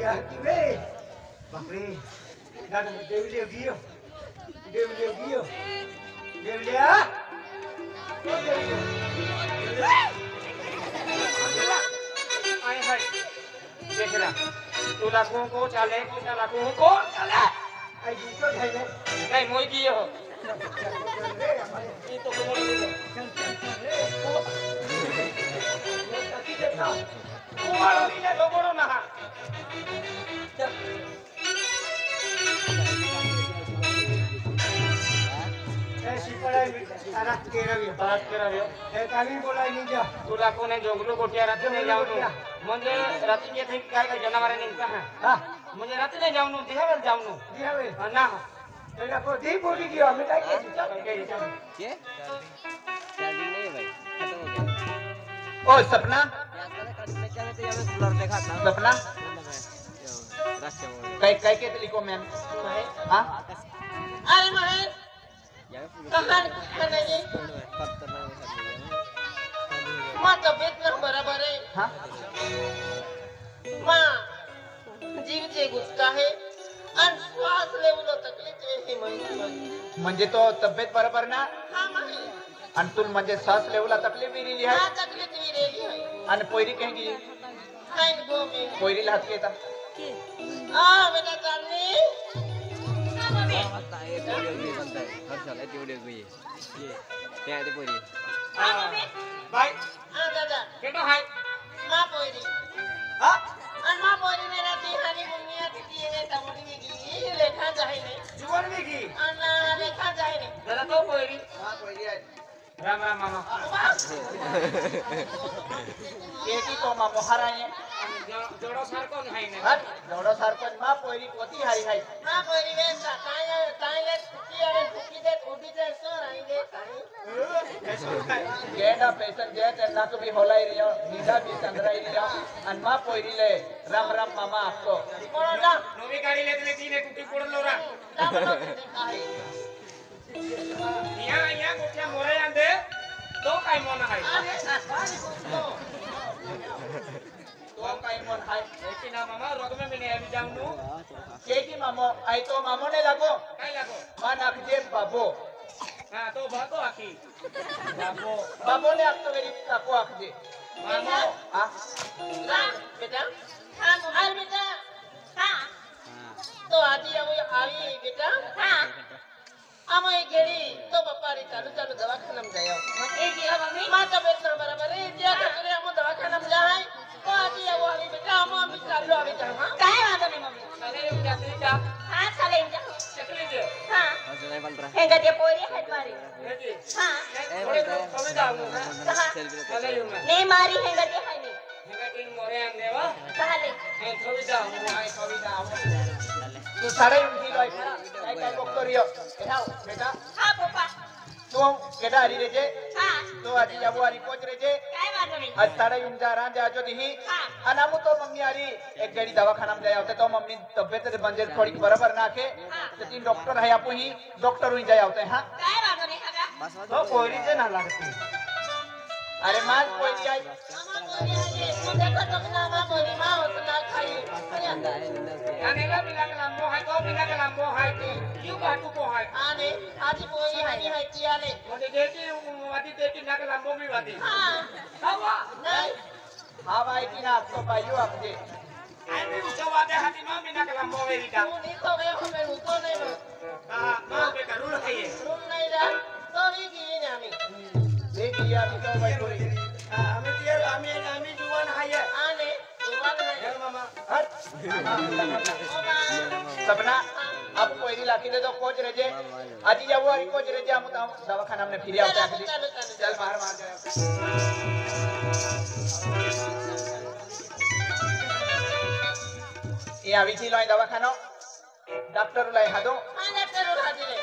Ya kiwe. Bakri. Dan Dewi Gio. Dewi Gio. Dewi ah. Ai hai. देख रहा तू लाखों को चले आई जीतो है नहीं मोई की हो ये तो कोमल चल ताकि देखा कुमारो की ने लोगों ना ऐसी पढ़ाई सारा बात कर रहे हो ए काली बोलाई नहीं जा तू लाखों ने जोगलू कोटिया रात नहीं जाओ मुझे रात के थे काय का जानवर नहीं कहां हां मुझे रात नहीं जाऊं दिहावेल जाऊं दिहावेल ना तेरा को दी बोली दियो हमें काय के चार्जिंग नहीं भाई खत्म हो गया ओ सपना सपना काय काय के लिखो मैम हां अरे महेश कहां नहीं मां तबीयत न बराबर है हां मां जीव जे गुस्सा है आणि श्वास लेवलो तकलीफ आहे म्हणजे तो तब्येत बरोबर ना हां माही आणि तू म्हणजे श्वास लेवला तकलीफ विरली आहे हां तकलीफ विरली आहे आणि पोयरी कहेगी काय गो मी पोयरी हात केता हां बेटा चालली आता ये वीडियो भी बनता है हर साल ये वीडियो भी ये क्या है पोयरी हां बाय हां दादा केटो हाय मां पोयरी हां आणि मां पोयरी मेरा दिहानी मुनिया ती ने तमडी में की लेखा जाय ने जीवन में की आणि लेखा जाय ने दादा तो पोयरी हां पोयरी आहे राम राम मामा केटी तो मामो हराय जोडो सारखो नाही ने जोडो सारखो मां पोयरी कोती हारी हाय मां पोयरी वे तायले कुकी आवे कुकी दे उडी दे सो राई दे ताई गेडा पेशन जे त्यांना तुम्ही होलाई रियो निदा भी चंद्राई रियो आणि मां पोयरी ले राम राम मामा आपको कोणा नवी गाडी लेतले तीने कुकी पडलो रा या गोठ्या मोरे आंदे तो काय मन आहे तो काय मन आहे एकी ना मामा रोग में मिने अभी जाऊनु केकी मामो आई तो मामो ने लागो काय लागो मा नाखजे बाबो हां तो बाबो आखी बाबो ने आप तो मेरी काको आखजे मामो हां बेटा हां मोबाइल बेटा हां तो आजी आई बेटा हां आमा एक गेली तो पप्पा रे चालू दवाखाना में जायो एक दिया मम्मी मां तबीयत न बराबर है दिया करे हम दवाखाना में जाए तो आजी वो अभी बेटा हम चालू आवे जा हां काहे वादा नहीं मम्मी चले जाते जा हां चले जा चले जा हां नहीं बन रहा हेगा ते पोरी है मारी हां थोड़े थोड़े जाऊं चले नहीं मारी हेगा ते है नहीं हेगा तीन मोरे आन देवा चले थोड़ी जाऊं आई थोड़ी जाऊं तू सारे उनकी लाइफ काय काय बघतोरियो एहाव बेटा हां पप्पा तू केडा हरी रेजे हां तो आजी जाबो हरी पोच रेजे काय वाटो नहीं आज सारे उनजा राजा जो दिही हां अनामु तो मम्मी हरी एक गड़ी दवाखाना में जाया होते तो मम्मी तबियत बंजे थोड़ी बराबर ना के तो तीन डॉक्टर है आपो ही डॉक्टर हुई जाया होते हां काय वाटो नहीं खागा तो कोई जे ना लागती अरे मां कोई जाय मामा कोई है देखो तो ना मां कोई मां उतना खाई आनेला बिना कलामो है तो बिना कलामो है क्यों बातू को है आने आज कोई हनी है किया ने मुझे देखी वादी देखी ना कलामो भी वादी हां हवा नहीं हां भाई की ना आपको पाइयो आपके आने उसको वादे हाथी मां बिना कलामो वेरी का नहीं तो वे हमें तो नहीं हां मां पे रूल है ये रूल नहीं रहा तो ही की ने हमें देखिए अभी तो भाई कोई हमें दिया हमें जुवान है आने जुवान है मामा हट सपना अब कोई लाठी दे दो कोच रजे आज या वो कोच रजे हम दवाखाना में फिर आते हैं चल मार जाए ये अभी थी लाई दवाखाना डॉक्टर लाई हादो हां डॉक्टर हादिले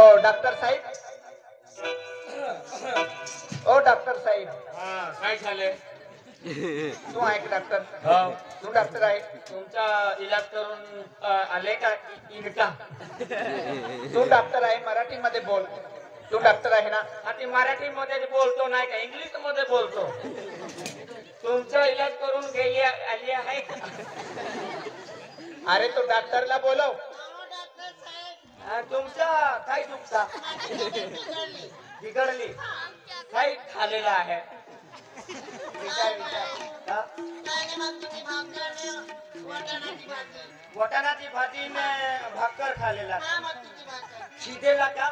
ओ डॉक्टर साहब ओ डॉक्टर साहब हां काय झाले तू आहे का डॉक्टर हो तू डॉक्टर आहे तुमचा इलाज करून आले का इनका तू डॉक्टर आहे मराठी मध्ये बोल तू डॉक्टर आहे ना आता मराठी मध्ये बोलतो नाही का इंग्लिश मध्ये बोलतो तुमचा इलाज करून गेली आली आहे अरे तो डॉक्टरला बोलव. तुमचा काय दुखता बिघडली काय खाल्लेलं आहे वटाणाची भाजी ने भाकर खाल्लेला शिदेला का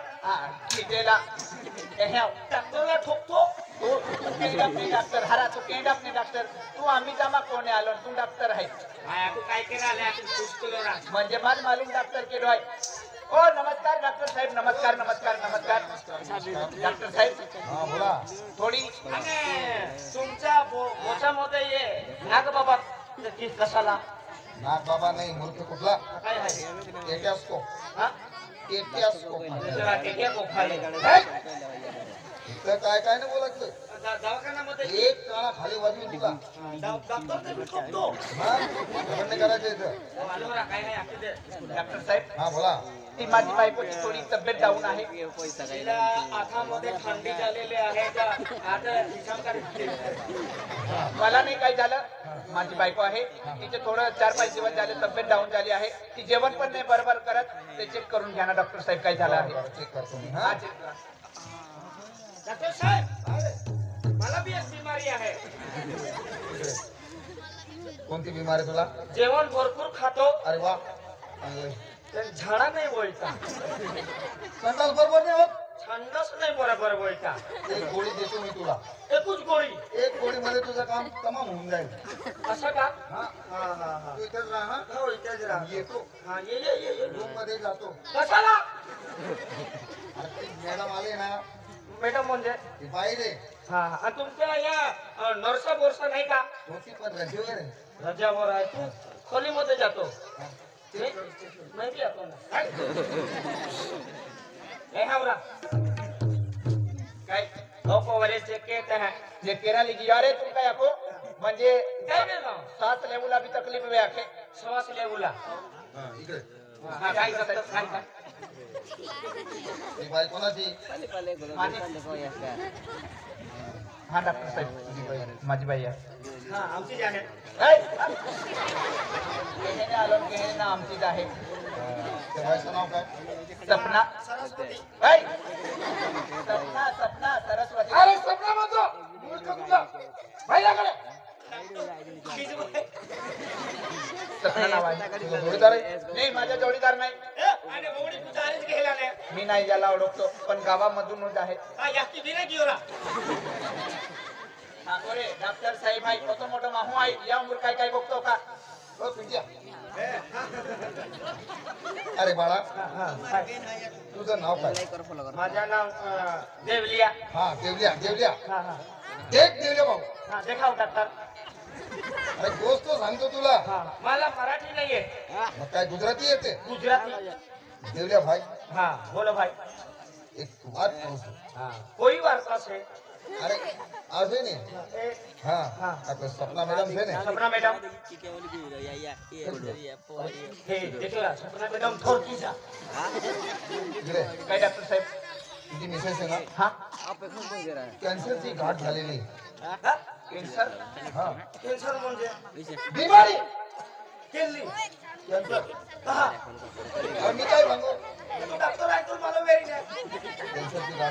शिदेला डॉक्टरला ठोकतो डॉक्टर हरा तू केंडाप नाही डॉक्टर तू आम्ही जमा कोणी आलो तू डॉक्टर आहे तू काय केला म्हणजे माझ मालूम डॉक्टर केलो आहे. ओ नमस्कार डॉक्टर साहेब नमस्कार नमस्कार नमस्कार डॉक्टर साहेब हा बोला. थोडी तुमच्या मोठ्यामध्ये ये नाग बाबा कशाला नाग बाबा नाही मूर्ख कुठला काय आहे टेट्यास्कोप हा टेट्यास्कोप जरा टेक्या कोखाले तर काय काय नाही बोलायचं. दवाखान्यामध्ये एक काळा खाली वाजवी तुला डॉक्टर ते ठोकतो हा बंद करायचं इथं. आलो रा काय नाही आपले डॉक्टर साहेब हा बोला. ती माझी बायकोची थोडी तब्येत डाऊन आहे तिला आखामध्ये थंडी झालेली आहे मला नाही काय झालं माझी बायको आहे तिचे थोडं 4-5 दिवस झाले तब्येत डाऊन झाली आहे ती जेवण पण नाही बरोबर करत ते चेक करून घ्या ना डॉक्टर साहेब काय झालं आहे चेक करतो मी. हा चेक करा. डॉक्टर साहेब मला बी एक बिमारी आहे कोणती बिमारी तुला. जेवण भरपूर खातो अरे वा झाडा नाही बोलता संडास बरोबर नाही होत. छंदच नाही बरोबर बोलता एक गोळी देतो मी तुला. एकूच गोळी एक गोळीमध्ये तुझं काम तमाम होऊन जाईल. असं का हा हा हा हा तू इथेच राहा. हा? हो इथेच राहा येतो हा ये रूम मध्ये जातो. कशाला अरे ती मॅडम आले ना मॅडम म्हणजे ती बाहेर आहे. हा आणि तुमच्या या नरसा बोरसा नाही का होती पण रजेवर आहे. रजावर आहे तू खोलीमध्ये जातो हा. नाही जातो ना ए हावरा काय लोको वाले चेक कहते हैं ये केरा लिखी जा रे तुम काय को म्हणजे काय ना सांस लेवला भी तकलीफ में आखे श्वास लेवला हा, इकडे हा काय करतात काय काय ती बाई कोणाची. हा डॉक्टर साहेब माझी बाई आहे हा आमचीच आहे आलो ना आमचीच आहे त्या बाईचं नाव काय. सपना सरस्वती सपना सरस्वती अरे सपना म्हणतो मूर्ख तुझा बाईलाकडे सपना नाव आहे. तुझा जोडीदार आहे. नाही माझा जोडीदार नाही आणि बवडी पुजारीच घ्यायला नाही मी नाही याला ओळखतो पण गावामधूनच आहे सांगोरे डॉक्टर साहेब आहे कतो मोठं माहू आहे या उमर काय काय बघतो का हो पिंट्या. अरे बाळा तुझं नाव काय. माझं नाव देवलिया हा देवल्या देवल्या. हा हा एक देवल्या भाऊ. हा देखाव डॉक्टर अरे दोस्त सांगतो तुला. हा मला मराठी नाहीये मग काय गुजराती येते. गुजराती देवल्या भाई हा बोलो भाई एक बात पूछो. हाँ कोई वार्ता से अरे आज है नहीं. हाँ हाँ. आपका सपना मैडम थे ने. सपना मैडम हे देखो सपना मैडम थोडकी सा इकडे काय डॉक्टर साहेब तुझी मिसेस आहे ना हा कॅन्सरची गाठ झालेली. कॅन्सर हा कॅन्सर म्हणजे बिमारी केली कॅन्सर. हा मी काय सांगू डॉक्टर आहे तर मला वेरी नाही कॅन्सरची गाठ